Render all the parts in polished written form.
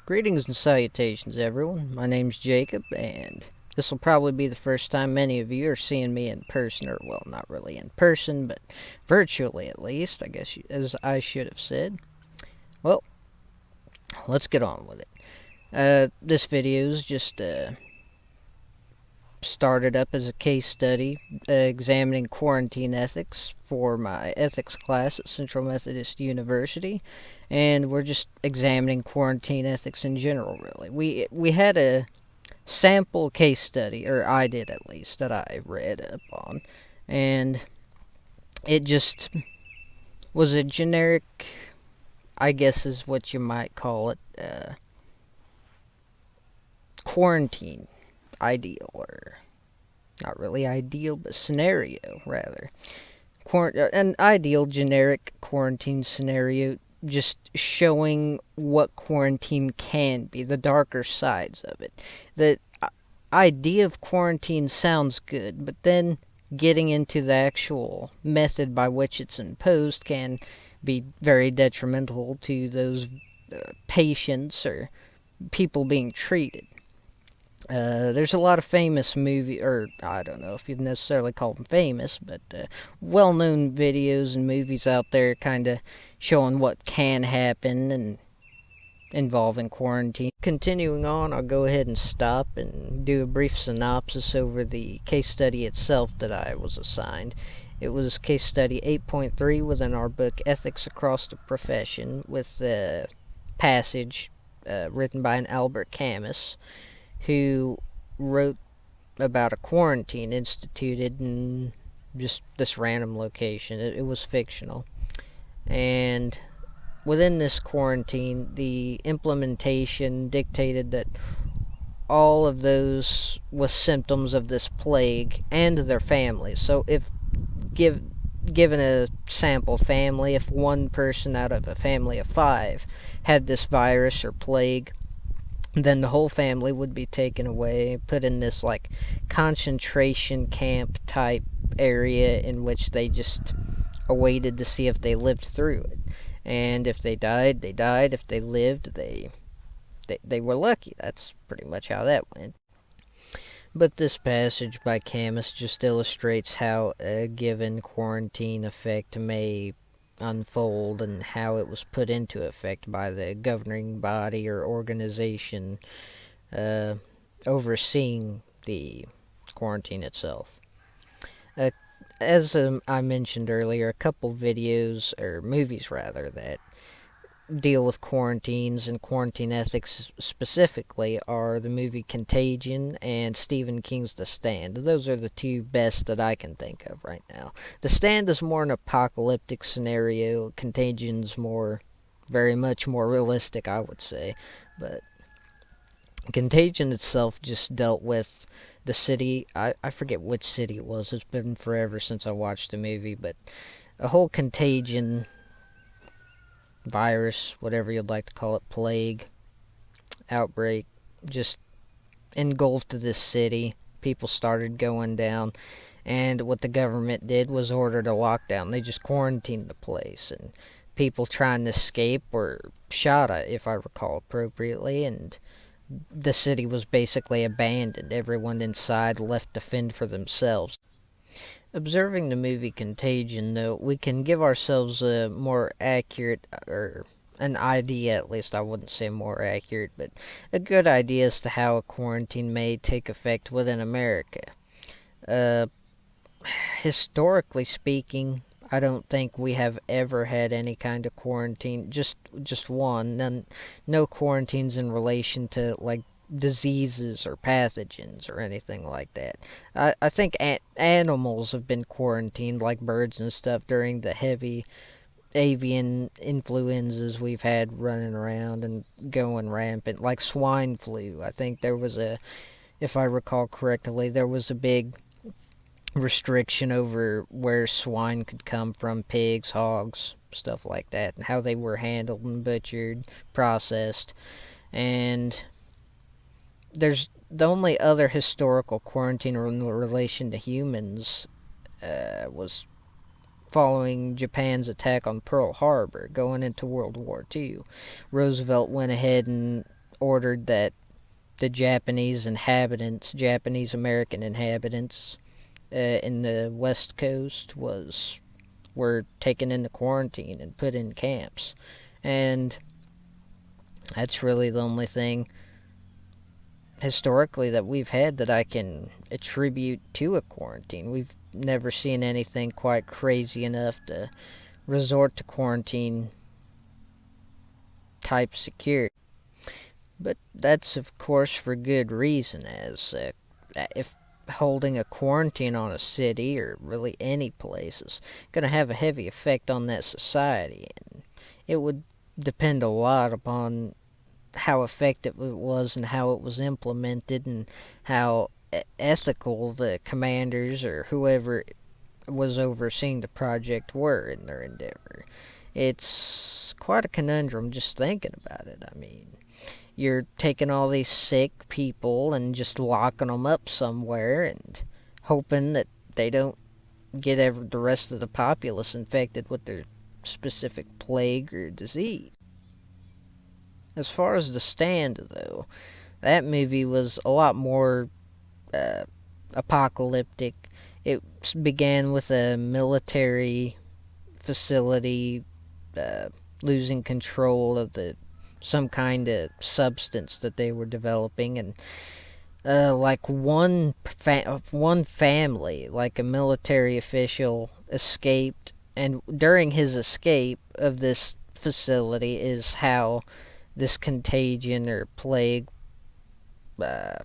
Greetings and salutations, everyone. My name's Jacob, and this will probably be the first time many of you are seeing me in person, or, well, not really in person, but virtually at least, I guess, as I should have said. Well, let's get on with it. This video is just started up as a case study examining quarantine ethics for my ethics class at Central Methodist University, and we're just examining quarantine ethics in general, really. We had a sample case study, or I did at least, that I read up on, and it just was a generic, I guess is what you might call it, quarantine ideal, or not really ideal, but scenario, rather. An ideal generic quarantine scenario, just showing what quarantine can be, the darker sides of it. The idea of quarantine sounds good, but then getting into the actual method by which it's imposed can be very detrimental to those patients or people being treated. There's a lot of famous or I don't know if you'd necessarily call them famous, but well-known videos and movies out there kind of showing what can happen and involving quarantine. Continuing on, I'll go ahead and stop and do a brief synopsis over the case study itself that I was assigned. It was case study 8.3 within our book Ethics Across the Profession, with the passage written by an Albert Camus, who wrote about a quarantine instituted in just this random location. It was fictional. And within this quarantine, the implementation dictated that all of those with symptoms of this plague and their families. So if given a sample family, if one person out of a family of 5 had this virus or plague, then the whole family would be taken away, put in this like concentration camp type area in which they just awaited to see if they lived through it. And if they died, they died. If they lived, they were lucky. That's pretty much how that went. But this passage by Camus just illustrates how a given quarantine effect may unfold and how it was put into effect by the governing body or organization overseeing the quarantine itself. As I mentioned earlier, a couple videos, or movies rather, that deal with quarantines and quarantine ethics specifically are the movie Contagion and Stephen King's The Stand. Those are the two best that I can think of right now. The Stand is more an apocalyptic scenario. Contagion's very much more realistic, I would say. But Contagion itself just dealt with the city. I forget which city it was. It's been forever since I watched the movie, but a whole contagion, virus, whatever you'd like to call it, plague, outbreak, just engulfed this city. People started going down, and what the government did was ordered a lockdown. They just quarantined the place, and people trying to escape were shot at, if I recall appropriately, and the city was basically abandoned. Everyone inside left to fend for themselves. Observing the movie Contagion, though, we can give ourselves a more accurate, or an idea at least, I wouldn't say more accurate, but a good idea as to how a quarantine may take effect within America. Historically speaking, I don't think we have ever had any kind of quarantine, just one, no quarantines in relation to, like, diseases or pathogens or anything like that. I think animals have been quarantined, like birds and stuff, during the heavy avian influenzas we've had running around and going rampant, like swine flu. I think there was if I recall correctly, there was a big restriction over where swine could come from, pigs, hogs, stuff like that, and how they were handled and butchered, processed. And there's the only other historical quarantine in relation to humans was following Japan's attack on Pearl Harbor going into World War II. Roosevelt went ahead and ordered that the Japanese American inhabitants in the West Coast were taken into quarantine and put in camps. And that's really the only thing historically that we've had that I can attribute to a quarantine. We've never seen anything quite crazy enough to resort to quarantine type security. But that's, of course, for good reason, as if holding a quarantine on a city or really any place is going to have a heavy effect on that society. And it would depend a lot upon how effective it was and how it was implemented and how ethical the commanders or whoever was overseeing the project were in their endeavor. It's quite a conundrum just thinking about it. I mean, you're taking all these sick people and just locking them up somewhere and hoping that they don't get the rest of the populace infected with their specific plague or disease. As far as The Stand, though, that movie was a lot more uh, apocalyptic. It began with a military facility losing control of some kind of substance that they were developing, and like one family, like a military official, escaped, and during his escape of this facility is how this contagion or plague uh,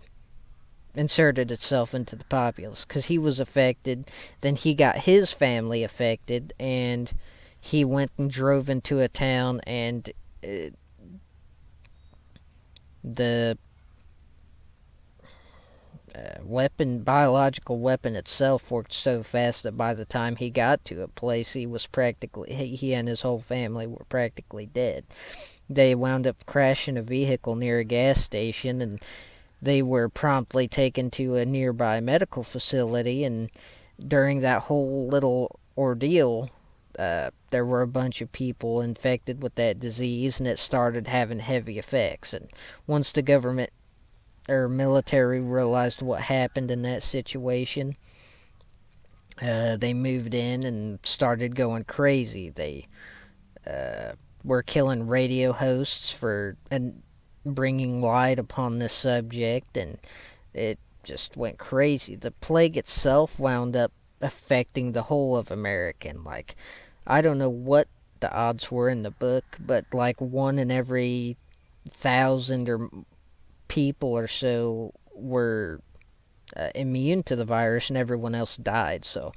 inserted itself into the populace, because he was affected, then he got his family affected, and he went and drove into a town, and the biological weapon itself worked so fast that by the time he got to a place, he and his whole family were practically dead. They wound up crashing a vehicle near a gas station, and they were promptly taken to a nearby medical facility, and during that whole little ordeal, there were a bunch of people infected with that disease, and it started having heavy effects. And once the government or military realized what happened in that situation, they moved in and started going crazy. They were killing radio hosts and bringing light upon this subject, and it just went crazy. The plague itself wound up affecting the whole of America. Like, I don't know what the odds were in the book, but like 1 in every 1,000 or people or so were immune to the virus, and everyone else died. So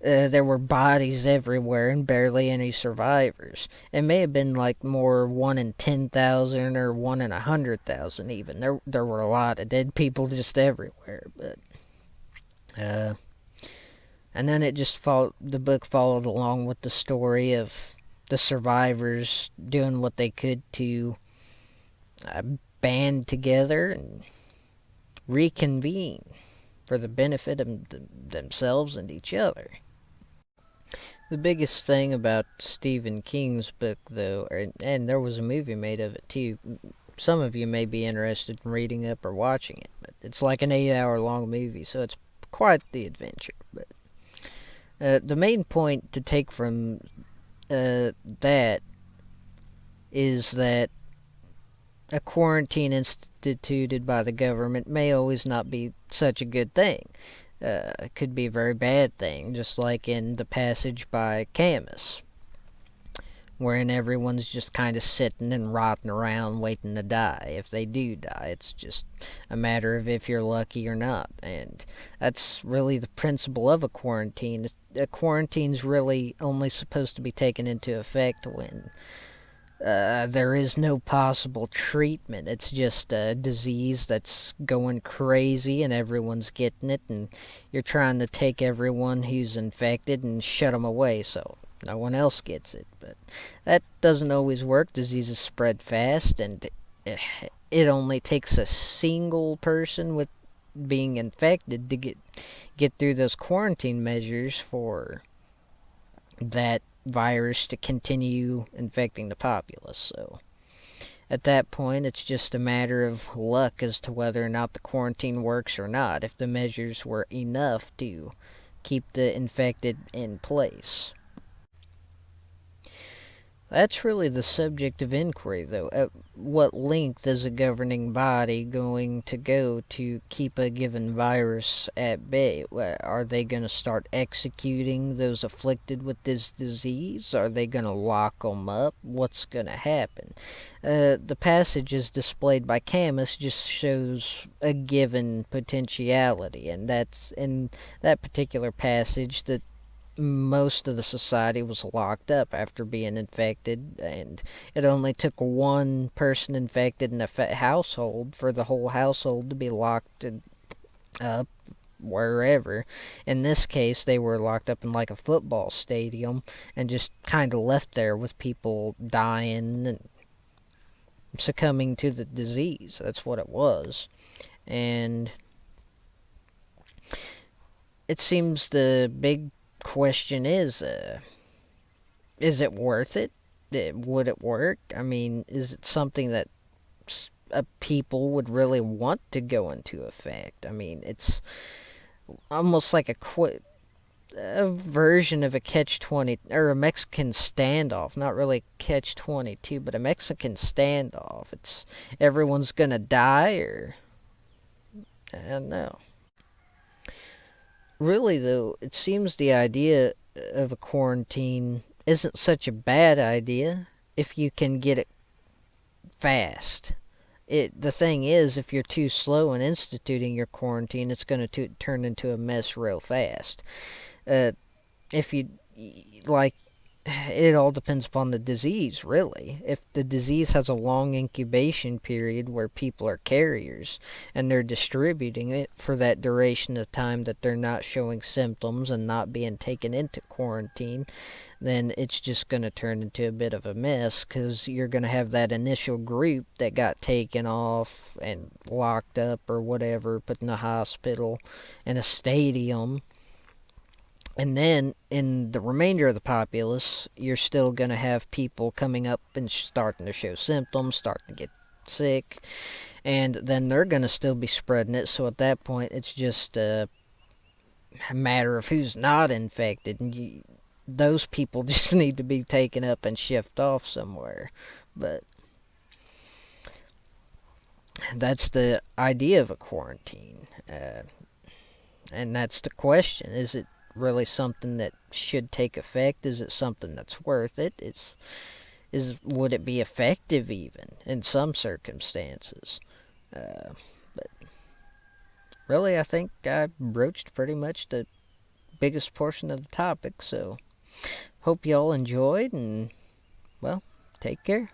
there were bodies everywhere and barely any survivors. It may have been like more 1 in 10,000 or 1 in 100,000 even. There were a lot of dead people just everywhere. But and then the book followed along with the story of the survivors doing what they could to band together and reconvene for the benefit of themselves and each other. The biggest thing about Stephen King's book, though, and there was a movie made of it too. Some of you may be interested in reading up or watching it, but it's like an 8-hour long movie, so it's quite the adventure. But the main point to take from that is that a quarantine instituted by the government may always not be such a good thing. It could be a very bad thing, just like in the passage by Camus, wherein everyone's just kind of sitting and rotting around waiting to die. If they do die, it's just a matter of if you're lucky or not. And that's really the principle of a quarantine. A quarantine's really only supposed to be taken into effect when there is no possible treatment. It's just a disease that's going crazy and everyone's getting it, and you're trying to take everyone who's infected and shut them away so no one else gets it. But that doesn't always work. Diseases spread fast, and it only takes a single person with being infected to get through those quarantine measures for that virus to continue infecting the populace. So At that point, it's just a matter of luck as to whether or not the quarantine works or not, if the measures were enough to keep the infected in place. That's really the subject of inquiry, though. At what length is a governing body going to go to keep a given virus at bay? Are they going to start executing those afflicted with this disease? Are they going to lock them up? What's going to happen? The passages displayed by Camus just shows a given potentiality, and that's in that particular passage that most of the society was locked up after being infected, and it only took one person infected in a household for the whole household to be locked up wherever. In this case, they were locked up in like a football stadium and just kind of left there with people dying and succumbing to the disease. That's what it was. And it seems the big question is it worth it? Would it work? I mean, is it something that people would really want to go into effect? I mean, it's almost like a version of a catch-20 or a Mexican standoff. Not really catch-22, but a Mexican standoff. It's everyone's gonna die, or I don't know. Really, though, it seems the idea of a quarantine isn't such a bad idea if you can get it fast. The thing is, if you're too slow in instituting your quarantine, it's going to turn into a mess real fast. If you like, it all depends upon the disease, really. If the disease has a long incubation period where people are carriers and they're distributing it for that duration of time that they're not showing symptoms and not being taken into quarantine, then it's just going to turn into a bit of a mess, because you're going to have that initial group that got taken off and locked up or whatever, put in a hospital, in a stadium. And then in the remainder of the populace, you're still going to have people coming up and starting to show symptoms, starting to get sick, and then they're going to still be spreading it. So at that point, it's just a matter of who's not infected, and those people just need to be taken up and shipped off somewhere. But that's the idea of a quarantine, and that's the question: is it really something that should take effect? Is it something that's worth it? Would it be effective even in some circumstances? But really, I think I broached pretty much the biggest portion of the topic. So hope y'all enjoyed, and well, take care.